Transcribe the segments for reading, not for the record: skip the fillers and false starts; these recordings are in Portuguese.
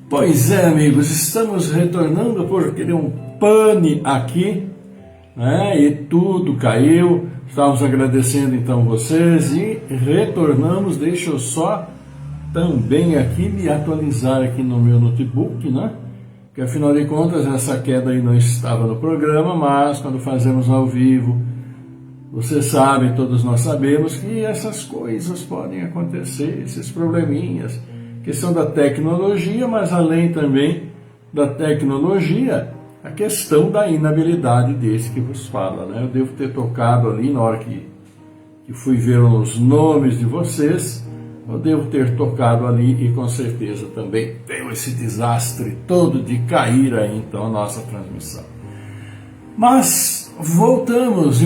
Pois é, amigos, estamos retornando porque deu um pane aqui, né? E tudo caiu. Estávamos agradecendo então vocês e retornamos. Deixa eu só também aqui me atualizar aqui no meu notebook, né? Que afinal de contas essa queda aí não estava no programa, mas quando fazemos ao vivo, vocês sabem, todos nós sabemos que essas coisas podem acontecer, esses probleminhas. Questão da tecnologia, mas além também da tecnologia, a questão da inabilidade desse que vos fala, né? Eu devo ter tocado ali na hora que fui ver os nomes de vocês, eu devo ter tocado ali e com certeza também veio esse desastre todo de cair aí então a nossa transmissão. Mas voltamos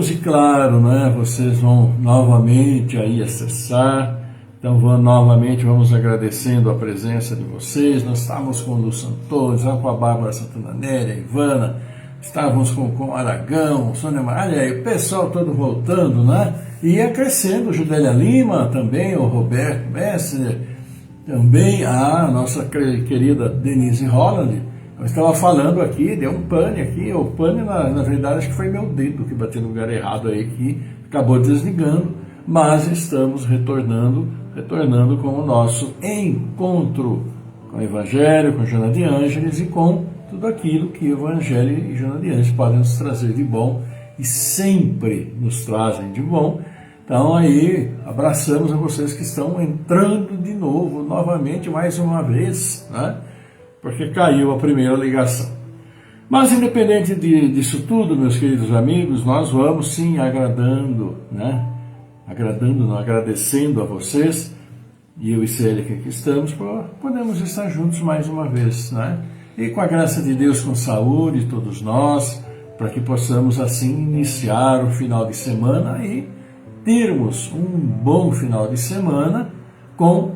e claro, né? Vocês vão novamente aí acessar. Então, vamos agradecendo a presença de vocês. Nós estávamos com o Lu Santos, com a Bárbara Santana Néria, a Ivana, estávamos com o Aragão, Sônia Maria, o pessoal todo voltando, né? E ia crescendo, Judélia Lima também, o Roberto Messner, também a nossa querida Denise Holland. Eu estava falando aqui, deu um pane aqui, o pane na verdade acho que foi meu dedo que bateu no lugar errado aí, que acabou desligando, mas estamos retornando com o nosso encontro com o Evangelho, com Joana de Ângeles e com tudo aquilo que o Evangelho e Joana de Ângeles podem nos trazer de bom e sempre nos trazem de bom. Então aí, abraçamos a vocês que estão entrando de novo, novamente, mais uma vez, né? Porque caiu a primeira ligação. Mas independente disso tudo, meus queridos amigos, nós vamos sim agradando, né? Agradecendo a vocês, e eu e Célia que aqui estamos, podemos estar juntos mais uma vez, né? E com a graça de Deus, com saúde, todos nós, para que possamos assim iniciar o final de semana e termos um bom final de semana com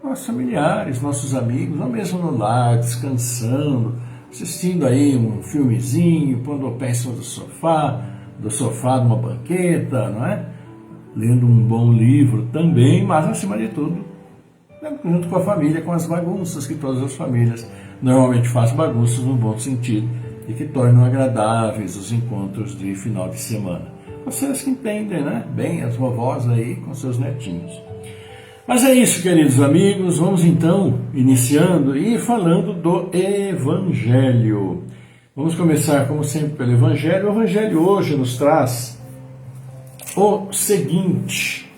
nossos familiares, nossos amigos, ou mesmo no lar, descansando, assistindo aí um filmezinho, pondo o pé em cima do sofá numa banqueta, não é? Lendo um bom livro também, mas acima de tudo, junto com a família, com as bagunças que todas as famílias normalmente fazem, bagunças no bom sentido, e que tornam agradáveis os encontros de final de semana. Vocês que entendem, né? Bem, as vovós aí com seus netinhos. Mas é isso, queridos amigos, vamos então iniciando e falando do Evangelho. Vamos começar, como sempre, pelo Evangelho. O Evangelho hoje nos traz o seguinte: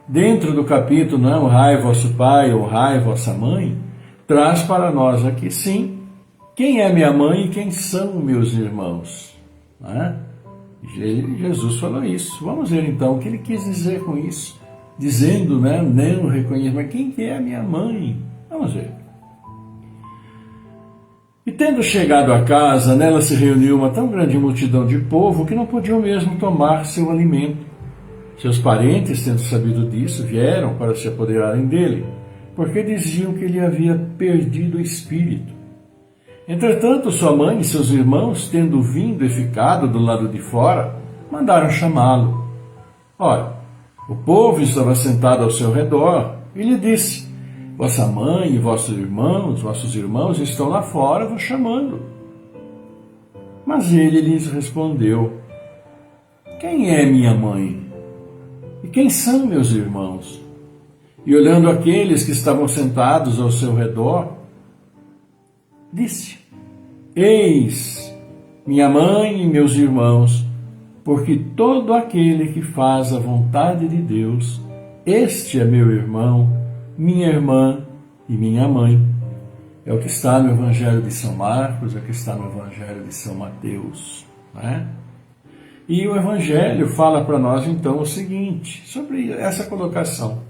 dentro do capítulo, não, honrai vosso pai, honrai vossa mãe, traz para nós aqui sim, quem é minha mãe e quem são meus irmãos. Né? Jesus falou isso. Vamos ver então o que ele quis dizer com isso, dizendo, né, não reconheço, mas quem que é a minha mãe? Vamos ver. E tendo chegado a casa, nela se reuniu uma tão grande multidão de povo que não podiam mesmo tomar seu alimento. Seus parentes, tendo sabido disso, vieram para se apoderarem dele, porque diziam que ele havia perdido o espírito. Entretanto, sua mãe e seus irmãos, tendo vindo e ficado do lado de fora, mandaram chamá-lo. Ora, o povo estava sentado ao seu redor e lhe disse: vossa mãe e vossos irmãos estão lá fora vos chamando. Mas ele lhes respondeu: quem é minha mãe? E quem são meus irmãos? E olhando aqueles que estavam sentados ao seu redor, disse: eis minha mãe e meus irmãos, porque todo aquele que faz a vontade de Deus, este é meu irmão, minha irmã e minha mãe. É o que está no Evangelho de São Marcos, é o que está no Evangelho de São Mateus, né? E o Evangelho fala para nós então o seguinte, sobre essa colocação.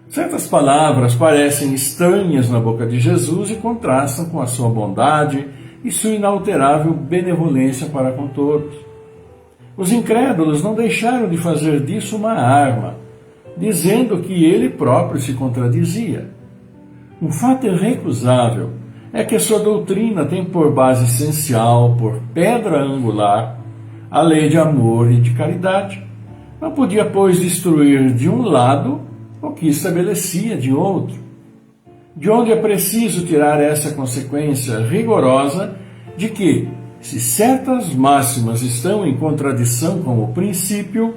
Certas palavras parecem estranhas na boca de Jesus e contrastam com a sua bondade e sua inalterável benevolência para com todos. Os incrédulos não deixaram de fazer disso uma arma, dizendo que ele próprio se contradizia. Um fato irrecusável é que a sua doutrina tem por base essencial, por pedra angular, a lei de amor e de caridade. Não podia, pois, destruir de um lado o que estabelecia de outro. de onde é preciso tirar essa consequência rigorosa de que, se certas máximas estão em contradição com o princípio,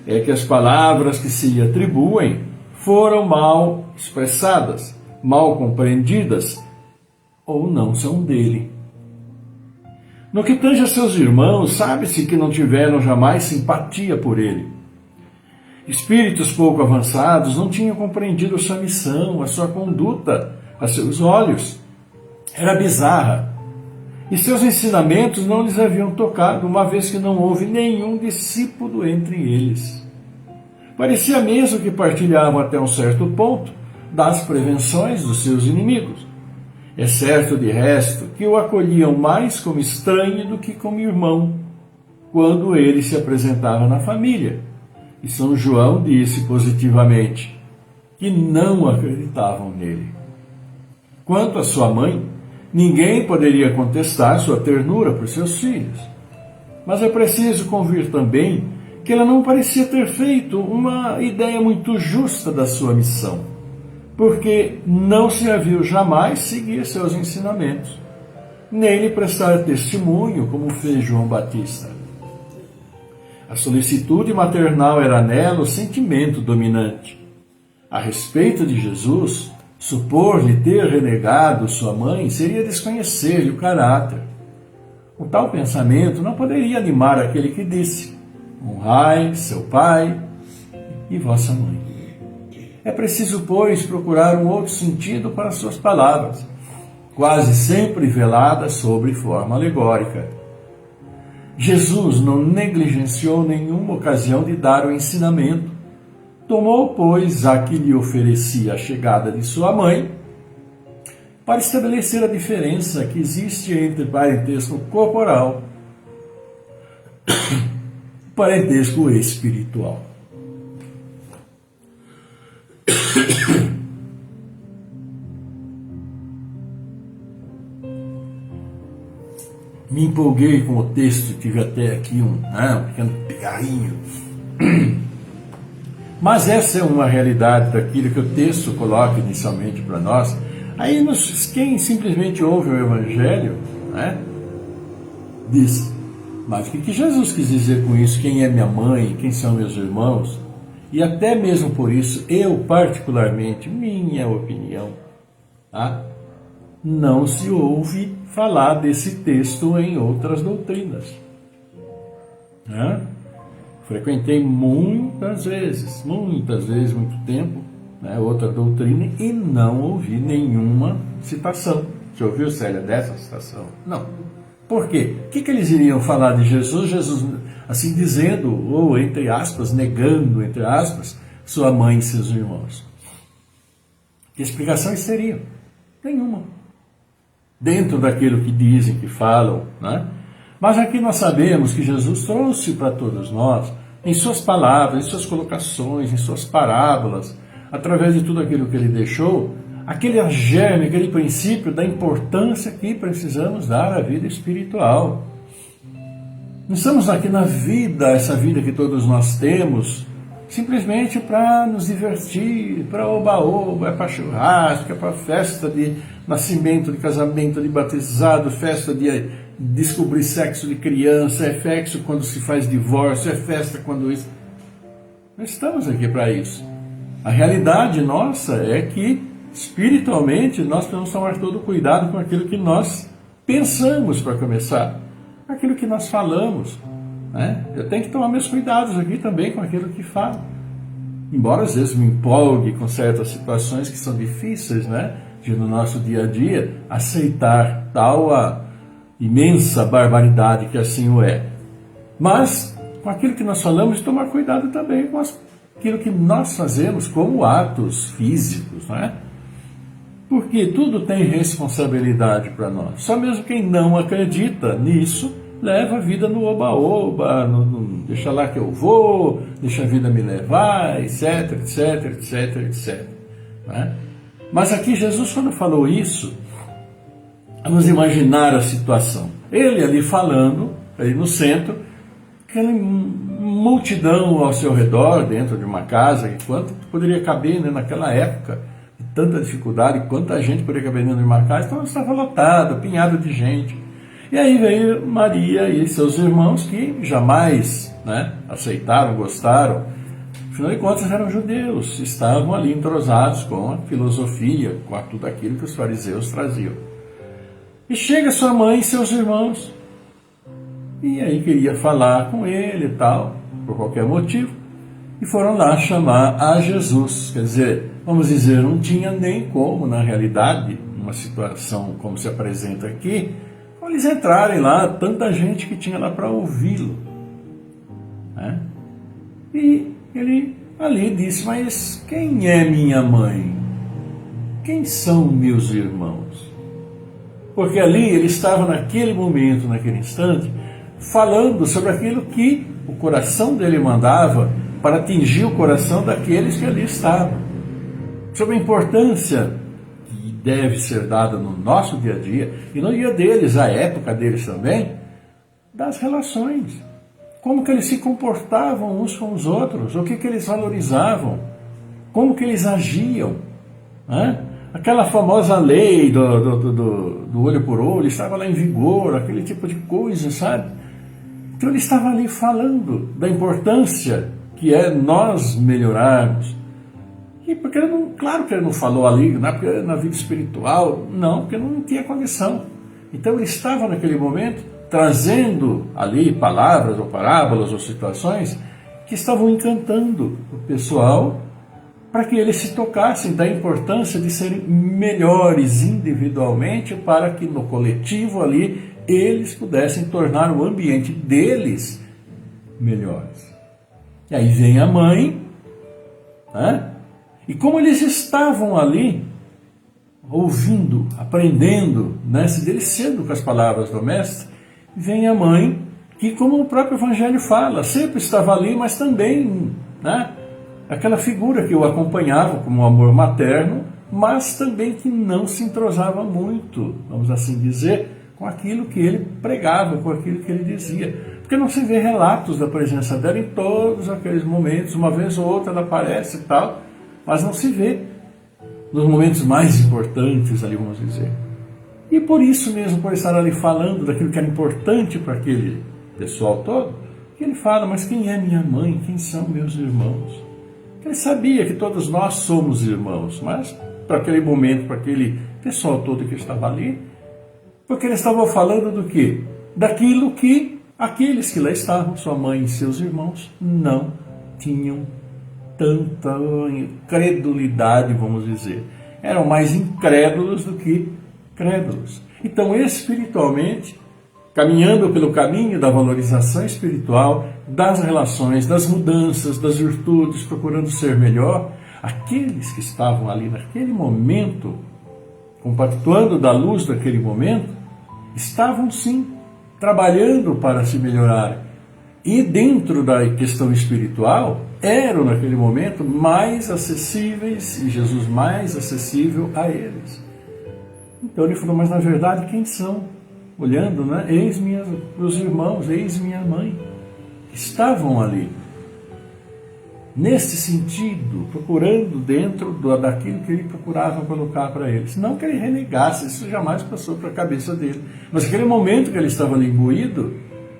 é que as palavras que se lhe atribuem foram mal expressadas, mal compreendidas, ou não são dele. No que tange a seus irmãos, sabe-se que não tiveram jamais simpatia por ele. Espíritos pouco avançados não tinham compreendido sua missão, a sua conduta, a seus olhos. Era bizarra. E seus ensinamentos não lhes haviam tocado, uma vez que não houve nenhum discípulo entre eles. Parecia mesmo que partilhavam até um certo ponto das prevenções dos seus inimigos. É certo, de resto, que o acolhiam mais como estranho do que como irmão, quando ele se apresentava na família. E São João disse positivamente que não acreditavam nele. Quanto à sua mãe, ninguém poderia contestar sua ternura por seus filhos. Mas é preciso convir também que ela não parecia ter feito uma ideia muito justa da sua missão, porque não se a viu jamais seguir seus ensinamentos, nem lhe prestar testemunho como fez João Batista. A solicitude maternal era nela o sentimento dominante. A respeito de Jesus, supor-lhe ter renegado sua mãe seria desconhecer-lhe o caráter. Um tal pensamento não poderia animar aquele que disse: honrai seu pai e vossa mãe. É preciso, pois, procurar um outro sentido para suas palavras, quase sempre veladas sobre forma alegórica. Jesus não negligenciou nenhuma ocasião de dar o ensinamento. Tomou, pois, a que lhe oferecia a chegada de sua mãe, para estabelecer a diferença que existe entre parentesco corporal e parentesco espiritual. Me empolguei com o texto, tive até aqui um pequeno pigarrinho. Mas essa é uma realidade daquilo que o texto coloca inicialmente para nós. Aí quem simplesmente ouve o Evangelho, diz: mas o que Jesus quis dizer com isso? Quem é minha mãe? Quem são meus irmãos? E até mesmo por isso, eu particularmente, minha opinião, não se ouve falar desse texto em outras doutrinas. Frequentei muitas vezes, muito tempo, outra doutrina, e não ouvi nenhuma citação. Você ouviu, Célia, dessa citação? Não. Por quê? O que eles iriam falar de Jesus? Jesus, assim dizendo, ou entre aspas, negando, entre aspas, sua mãe e seus irmãos. Que explicações teriam? Nenhuma. Dentro daquilo que dizem, que falam, Mas aqui nós sabemos que Jesus trouxe para todos nós, em suas palavras, em suas colocações, em suas parábolas, através de tudo aquilo que ele deixou, aquele germe, aquele princípio da importância que precisamos dar à vida espiritual. Não estamos aqui na vida, essa vida que todos nós temos, simplesmente para nos divertir, para oba-oba, é para churrasco, é para festa de nascimento, de casamento, de batizado, festa de descobrir sexo de criança, é sexo quando se faz divórcio, é festa quando isso. Não estamos aqui para isso. A realidade nossa é que, espiritualmente, nós precisamos tomar todo cuidado com aquilo que nós pensamos, para começar, aquilo que nós falamos. Eu tenho que tomar meus cuidados aqui também com aquilo que falo. Embora às vezes me empolgue com certas situações que são difíceis, de no nosso dia a dia aceitar tal a imensa barbaridade que assim o é. Mas, com aquilo que nós falamos, tomar cuidado também com aquilo que nós fazemos como atos físicos, Porque tudo tem responsabilidade para nós. Só mesmo quem não acredita nisso leva a vida no oba-oba, deixa lá que eu vou, deixa a vida me levar, etc, etc, etc, etc. Mas aqui Jesus, quando falou isso, vamos imaginar a situação. Ele ali falando, ali no centro, aquela multidão ao seu redor, dentro de uma casa, que quanto poderia caber naquela época, tanta dificuldade, quanta gente poderia caber dentro de uma casa, então estava lotado, apinhado de gente. E aí veio Maria e seus irmãos que jamais, né, aceitaram, gostaram. Afinal de contas eram judeus, estavam ali entrosados com a filosofia, com tudo aquilo que os fariseus traziam. E chega sua mãe e seus irmãos, e aí queria falar com ele e tal, por qualquer motivo, e foram lá chamar a Jesus. Quer dizer, vamos dizer, não tinha nem como, na realidade, numa situação como se apresenta aqui, eles entrarem lá, tanta gente que tinha lá para ouvi-lo, né? E ele ali disse, mas quem é minha mãe? Quem são meus irmãos? Porque ali ele estava naquele momento, naquele instante, falando sobre aquilo que o coração dele mandava para atingir o coração daqueles que ali estavam. Sobre a importância que deve ser dada no nosso dia a dia, e no dia deles, a época deles também, das relações. Como que eles se comportavam uns com os outros, o que eles valorizavam, como que eles agiam, né? Aquela famosa lei do olho por olho estava lá em vigor, aquele tipo de coisa, sabe? Então ele estava ali falando da importância que é nós melhorarmos. E porque ele não, claro que ele não falou ali, não é porque na vida espiritual, não, porque não tinha condição. Então ele estava naquele momento trazendo ali palavras ou parábolas ou situações que estavam encantando o pessoal para que eles se tocassem da importância de serem melhores individualmente para que no coletivo ali eles pudessem tornar o ambiente deles melhores. E aí vem a mãe, né? E como eles estavam ali ouvindo, aprendendo, né, se delicendo com as palavras do mestre, vem a mãe, que como o próprio Evangelho fala, sempre estava ali, mas também, né, aquela figura que o acompanhava como um amor materno, mas também que não se entrosava muito, vamos assim dizer, com aquilo que ele pregava, com aquilo que ele dizia. Porque não se vê relatos da presença dela em todos aqueles momentos, uma vez ou outra ela aparece e tal, mas não se vê nos momentos mais importantes ali, vamos dizer. E por isso mesmo, por estar ali falando daquilo que era importante para aquele pessoal todo, que ele fala, mas quem é minha mãe? Quem são meus irmãos? Ele sabia que todos nós somos irmãos, mas para aquele momento, para aquele pessoal todo que estava ali, porque ele estava falando do quê? Daquilo que aqueles que lá estavam, sua mãe e seus irmãos, não tinham tanta credulidade, vamos dizer. Eram mais incrédulos do que crédulos. Então, espiritualmente, caminhando pelo caminho da valorização espiritual, das relações, das mudanças, das virtudes, procurando ser melhor, aqueles que estavam ali naquele momento, compactuando da luz daquele momento, estavam sim trabalhando para se melhorar. E dentro da questão espiritual, eram naquele momento mais acessíveis, e Jesus mais acessível a eles. Então ele falou, mas na verdade quem são? Olhando, né? Eis meus irmãos, eis minha mãe. Estavam ali. Nesse sentido, procurando dentro daquilo que ele procurava colocar para eles. Não que ele renegasse, isso jamais passou para a cabeça dele. Mas naquele momento que ele estava ali imbuído,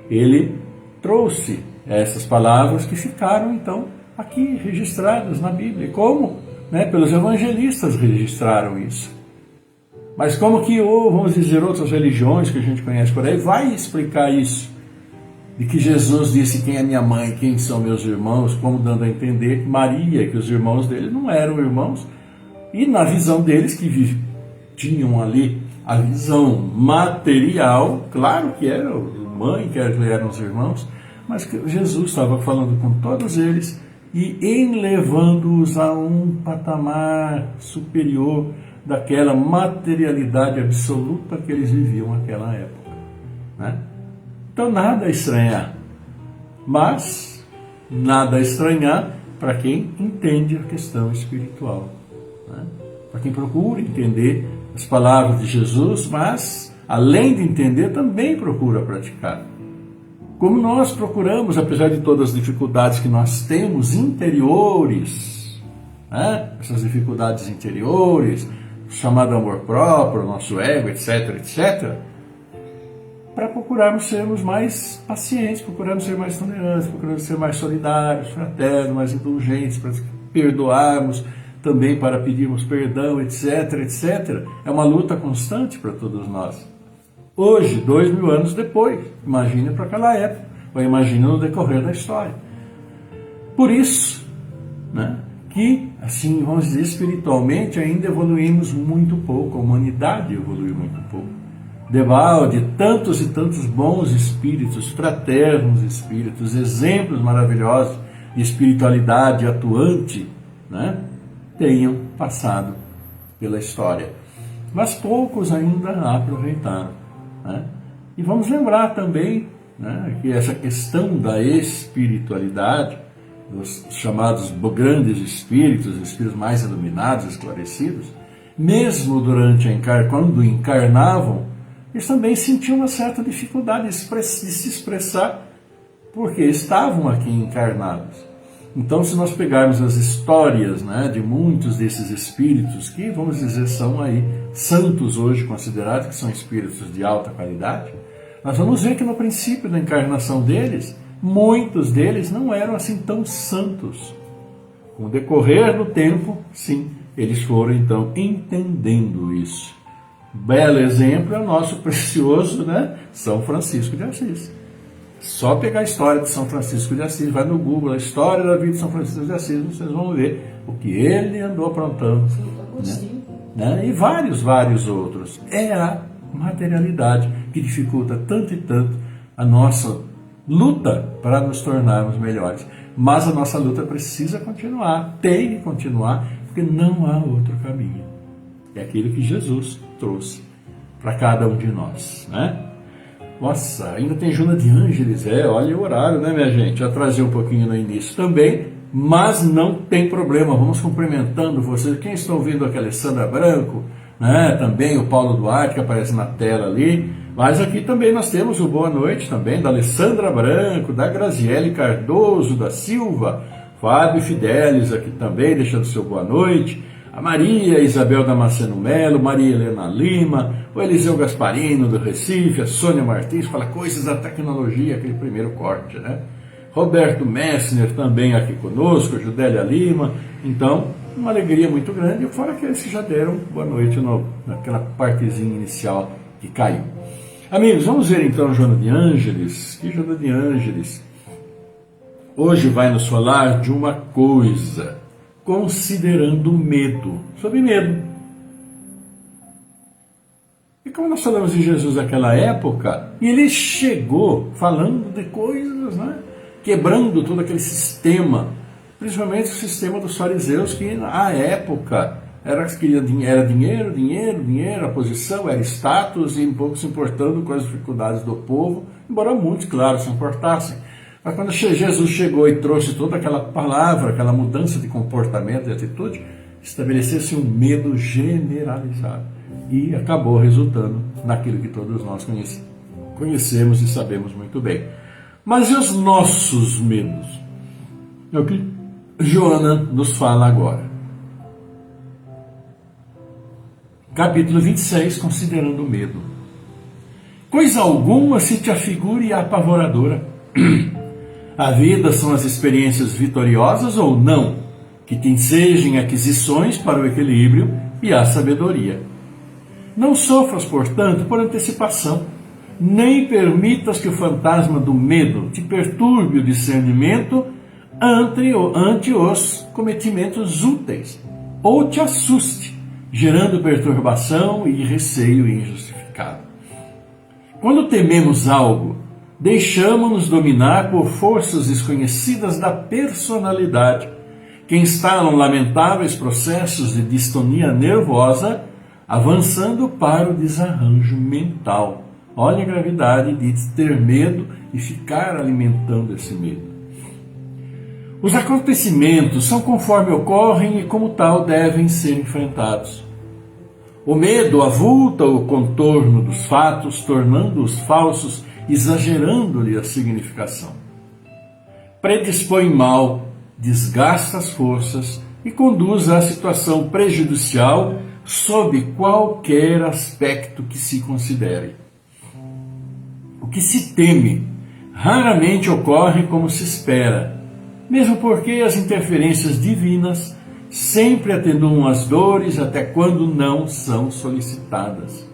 ele trouxe essas palavras que ficaram, então, aqui registradas na Bíblia. Como? Né, pelos evangelistas registraram isso. Mas como que, vamos dizer, outras religiões que a gente conhece por aí, vai explicar isso? De que Jesus disse quem é minha mãe, quem são meus irmãos, como dando a entender que Maria, que os irmãos dele não eram irmãos, e na visão deles que tinham ali a visão material, claro que era mãe, que eram os irmãos, mas que Jesus estava falando com todos eles e elevando-os a um patamar superior daquela materialidade absoluta que eles viviam naquela época, né? Então nada a estranhar, mas nada a estranhar para quem entende a questão espiritual, né? Para quem procura entender as palavras de Jesus, mas além de entender também procura praticar. Como nós procuramos, apesar de todas as dificuldades que nós temos interiores, né? Essas dificuldades interiores, chamado amor próprio, nosso ego, etc, etc, para procurarmos sermos mais pacientes, procurarmos ser mais tolerantes, procurarmos ser mais solidários, fraternos, mais indulgentes, para perdoarmos, também para pedirmos perdão, etc, etc. É uma luta constante para todos nós. Hoje, 2000 anos depois, imagine para aquela época, ou imagine no decorrer da história. Por isso, né, que, assim, vamos dizer, espiritualmente ainda evoluímos muito pouco, a humanidade evoluiu muito pouco. Debalde, tantos e tantos bons espíritos, fraternos espíritos, exemplos maravilhosos de espiritualidade atuante, né, tenham passado pela história. Mas poucos ainda aproveitaram. Né? E vamos lembrar também, né, que essa questão da espiritualidade, dos chamados grandes espíritos, espíritos mais iluminados, esclarecidos, mesmo durante quando encarnavam, eles também sentiam uma certa dificuldade de se expressar, porque estavam aqui encarnados. Então, se nós pegarmos as histórias, né, de muitos desses espíritos, que, vamos dizer, são aí santos hoje considerados, que são espíritos de alta qualidade, nós vamos ver que no princípio da encarnação deles, muitos deles não eram assim tão santos. Com o decorrer do tempo, sim, eles foram então entendendo isso. Belo exemplo é o nosso precioso, né, São Francisco de Assis. Só pegar a história de São Francisco de Assis, vai no Google, a história da vida de São Francisco de Assis, vocês vão ver o que ele andou aprontando. Né? E vários outros. É a materialidade que dificulta tanto e tanto a nossa luta para nos tornarmos melhores. Mas a nossa luta precisa continuar, tem que continuar, porque não há outro caminho. É aquilo que Jesus trouxe para cada um de nós, né? Nossa, ainda tem Joana de Ângeles, olha o horário, né, minha gente? Já trazia um pouquinho no início também, mas não tem problema, vamos cumprimentando vocês. Quem está ouvindo aqui, Alessandra Branco, né? Também o Paulo Duarte, que aparece na tela ali. Mas aqui também nós temos o boa noite também da Alessandra Branco, da Graziele Cardoso da Silva, Fábio Fidelis aqui também, deixando seu boa noite. A Maria Isabel Damasceno Melo, Maria Helena Lima, o Eliseu Gasparino do Recife, a Sônia Martins, fala coisas da tecnologia, aquele primeiro corte, né? Roberto Messner também aqui conosco, Judélia Lima. Então, uma alegria muito grande, fora aqueles que já deram boa noite naquela partezinha inicial que caiu. Amigos, vamos ver então Joana de Ângeles. Que Joana de Ângeles hoje vai nos falar de uma coisa, considerando o medo, sobre medo. E como nós falamos de Jesus naquela época, ele chegou falando de coisas, né, quebrando todo aquele sistema, principalmente o sistema dos fariseus, que na época era dinheiro, a posição, era status, e um pouco se importando com as dificuldades do povo, embora muitos, claro, se importassem. Mas quando Jesus chegou e trouxe toda aquela palavra, aquela mudança de comportamento e atitude, estabeleceu-se um medo generalizado. E acabou resultando naquilo que todos nós conhecemos e sabemos muito bem. Mas e os nossos medos? É o que Joana nos fala agora. Capítulo 26, considerando o medo. Coisa alguma se te afigure apavoradora. A vida são as experiências vitoriosas ou não, que te ensejem aquisições para o equilíbrio e a sabedoria. Não sofras, portanto, por antecipação, nem permitas que o fantasma do medo te perturbe o discernimento ante os cometimentos úteis, ou te assuste, gerando perturbação e receio injustificado. Quando tememos algo, deixamos-nos dominar por forças desconhecidas da personalidade, que instalam lamentáveis processos de distonia nervosa, avançando para o desarranjo mental. Olha a gravidade de ter medo e ficar alimentando esse medo. Os acontecimentos são conforme ocorrem e como tal devem ser enfrentados. O medo avulta o contorno dos fatos, tornando-os falsos, exagerando-lhe a significação. Predispõe mal, desgasta as forças, e conduz à situação prejudicial sob qualquer aspecto que se considere. O que se teme raramente ocorre como se espera, mesmo porque as interferências divinas sempre atenuam as dores até quando não são solicitadas.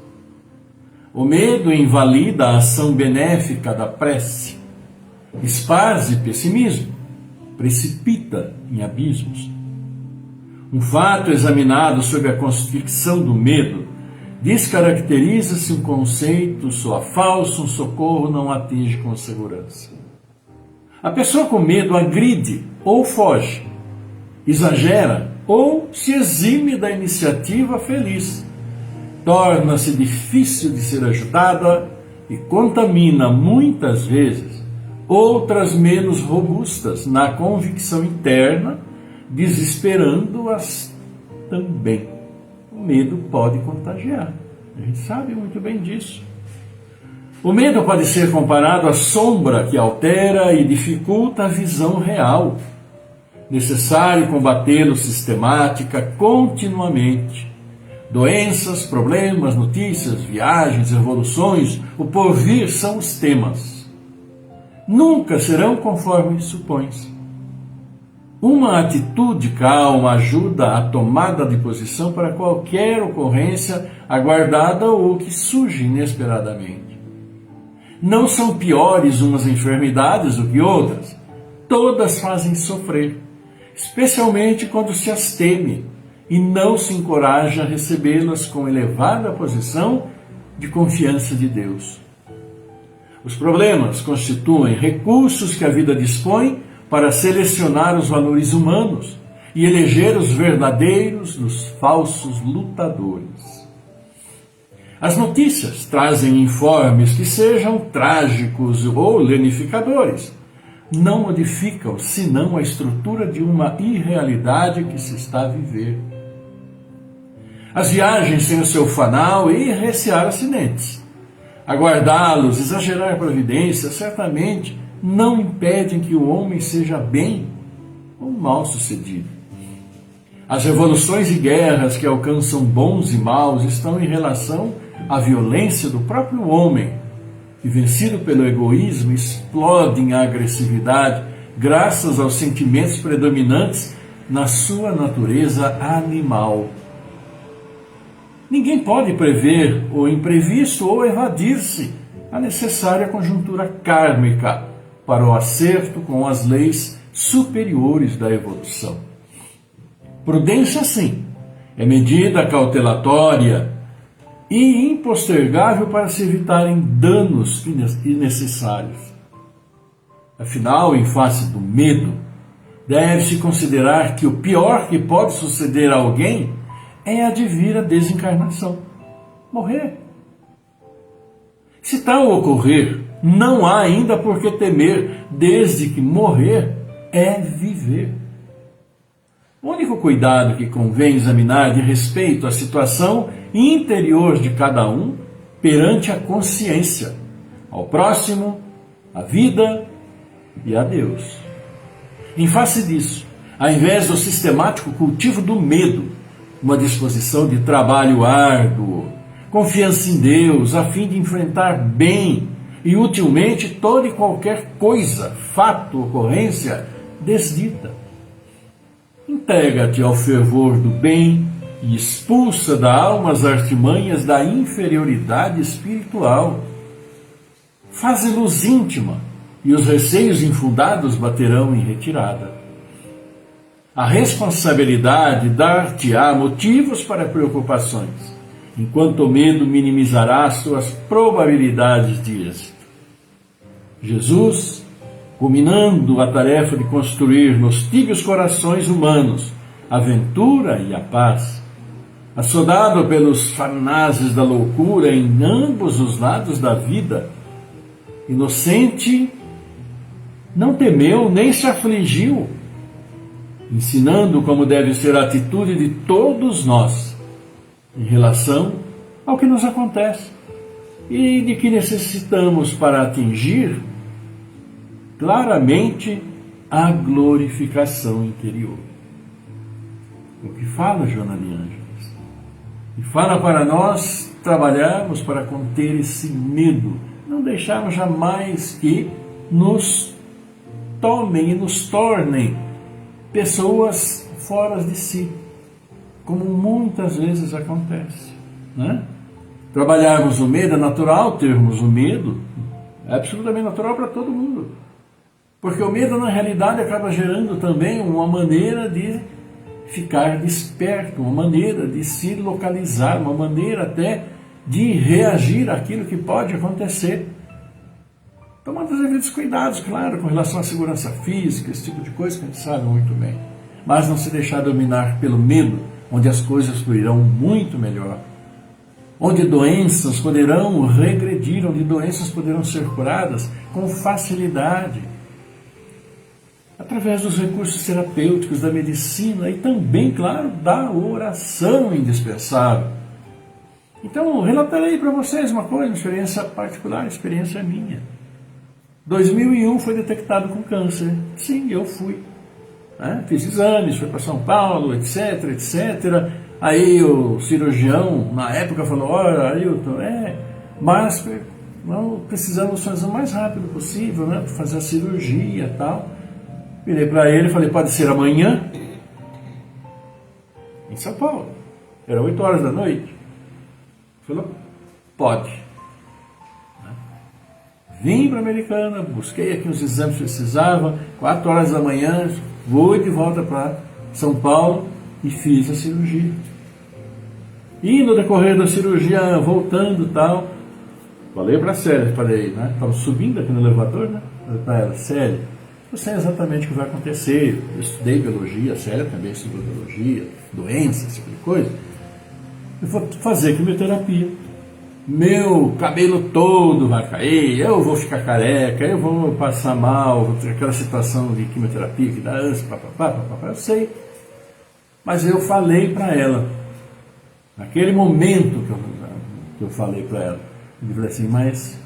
O medo invalida a ação benéfica da prece, esparze pessimismo, precipita em abismos. Um fato examinado sob a convicção do medo descaracteriza-se um conceito, soa falso, um socorro não atinge com segurança. A pessoa com medo agride ou foge, exagera ou se exime da iniciativa feliz. Torna-se difícil de ser ajudada e contamina muitas vezes outras menos robustas na convicção interna, desesperando-as também. O medo pode contagiar. A gente sabe muito bem disso. O medo pode ser comparado à sombra que altera e dificulta a visão real. Necessário combatê-lo sistemática, continuamente. Doenças, problemas, notícias, viagens, revoluções, o porvir são os temas. Nunca serão conforme supõe-se. Uma atitude calma ajuda a tomada de posição para qualquer ocorrência aguardada ou que surge inesperadamente. Não são piores umas enfermidades do que outras. Todas fazem sofrer, especialmente quando se as teme e não se encoraja a recebê-las com elevada posição de confiança de Deus. Os problemas constituem recursos que a vida dispõe para selecionar os valores humanos e eleger os verdadeiros dos falsos lutadores. As notícias trazem informes que sejam trágicos ou lenificadores. Não modificam senão a estrutura de uma irrealidade que se está a viver. As viagens têm o seu fanal e recear acidentes. Aguardá-los, exagerar providência, certamente não impedem que o homem seja bem ou mal sucedido. As revoluções e guerras que alcançam bons e maus estão em relação à violência do próprio homem, que, vencido pelo egoísmo, explode em agressividade graças aos sentimentos predominantes na sua natureza animal. Ninguém pode prever o imprevisto ou evadir-se a necessária conjuntura kármica para o acerto com as leis superiores da evolução. Prudência, sim, é medida cautelatória e impostergável para se evitarem danos innecessários. Afinal, em face do medo, deve-se considerar que o pior que pode suceder a alguém é advir a desencarnação, morrer. Se tal ocorrer, não há ainda por que temer, desde que morrer é viver. O único cuidado que convém examinar de respeito à situação interior de cada um perante a consciência, ao próximo, à vida e a Deus. Em face disso, ao invés do sistemático cultivo do medo, uma disposição de trabalho árduo, confiança em Deus, a fim de enfrentar bem e utilmente toda e qualquer coisa, fato, ocorrência desdita. Entrega-te ao fervor do bem e expulsa da alma as artimanhas da inferioridade espiritual. Faze luz íntima e os receios infundados baterão em retirada. A responsabilidade dar-te-á motivos para preocupações, enquanto o medo minimizará suas probabilidades de êxito. Jesus, culminando a tarefa de construir nos tíbios corações humanos a ventura e a paz, assodado pelos fanazes da loucura em ambos os lados da vida, inocente, não temeu nem se afligiu, ensinando como deve ser a atitude de todos nós em relação ao que nos acontece e de que necessitamos para atingir claramente a glorificação interior. o que fala Joana de Ângeles. E fala para nós trabalharmos para conter esse medo, não deixarmos jamais que nos tomem e nos tornem pessoas fora de si, como muitas vezes acontece, né? Trabalharmos o medo, é natural termos o medo, é absolutamente natural para todo mundo, porque o medo na realidade acaba gerando também uma maneira de ficar desperto, uma maneira de se localizar, uma maneira até de reagir àquilo que pode acontecer. Tomando os devidos cuidados, claro, com relação à segurança física, esse tipo de coisa que a gente sabe muito bem. Mas não se deixar dominar pelo medo, onde as coisas fluirão muito melhor. Onde doenças poderão regredir, onde doenças poderão ser curadas com facilidade. Através dos recursos terapêuticos, da medicina e também, claro, da oração indispensável. Então, relatarei para vocês uma coisa, uma experiência particular, experiência minha. 2001 foi detectado com câncer. Sim, eu fui. Fiz exames, fui para São Paulo, etc, etc. Aí o cirurgião, na época, falou, olha, Ailton, mas não precisamos fazer o mais rápido possível, né, para fazer a cirurgia e tal. Virei para ele e falei, pode ser amanhã? Em São Paulo. Era 8 horas da noite. Ele falou, pode. Vim para a Americana, busquei aqui os exames que precisava, 4 horas da manhã, vou de volta para São Paulo e fiz a cirurgia. E no decorrer da cirurgia, voltando e tal, falei para a Célia, estava subindo aqui no elevador, né? Falei para ela, Célia, eu sei exatamente o que vai acontecer, eu estudei biologia, a Célia também estudou biologia, doenças, esse tipo de coisa, eu vou fazer quimioterapia. Meu cabelo todo vai cair, eu vou ficar careca, eu vou passar mal, vou ter aquela situação de quimioterapia que dá ânsia, papapá, eu sei. Mas eu falei para ela, naquele momento que eu falei para ela, eu falei assim, mas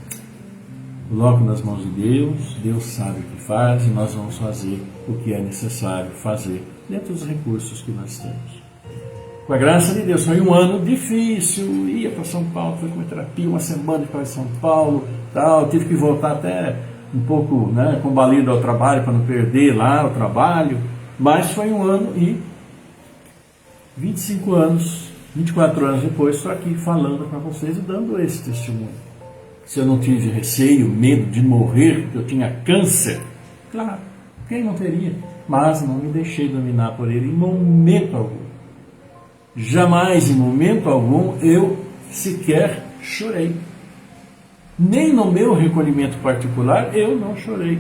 coloco nas mãos de Deus, Deus sabe o que faz e nós vamos fazer o que é necessário fazer dentro dos recursos que nós temos. Com a graça de Deus, foi um ano difícil, ia para São Paulo, foi quimioterapia, uma semana para São Paulo, tal, tive que voltar até um pouco, né, combalido ao trabalho para não perder lá o trabalho, mas foi um ano e 25 anos, 24 anos depois, estou aqui falando para vocês e dando esse testemunho. Se eu não tive receio, medo de morrer, porque eu tinha câncer, claro, quem não teria? Mas não me deixei dominar por ele em momento algum. Jamais, em momento algum, eu sequer chorei. Nem no meu recolhimento particular, eu não chorei.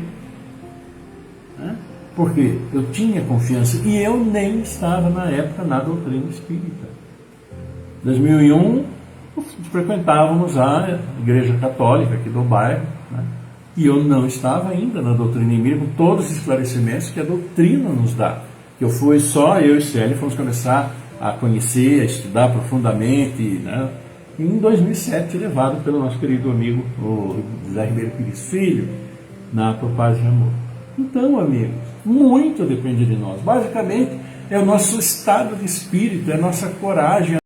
Porque eu tinha confiança e eu nem estava, na época, na doutrina espírita. Em 2001, frequentávamos a igreja católica aqui do bairro, né? E eu não estava ainda na doutrina espírita, com todos os esclarecimentos que a doutrina nos dá. Que eu e Célia fomos começar a conhecer, a estudar profundamente, né? Em 2007, levado pelo nosso querido amigo, o José Ribeiro Pires Filho, na Por Paz e Amor. Então, amigos, muito depende de nós. Basicamente, é o nosso estado de espírito, é a nossa coragem,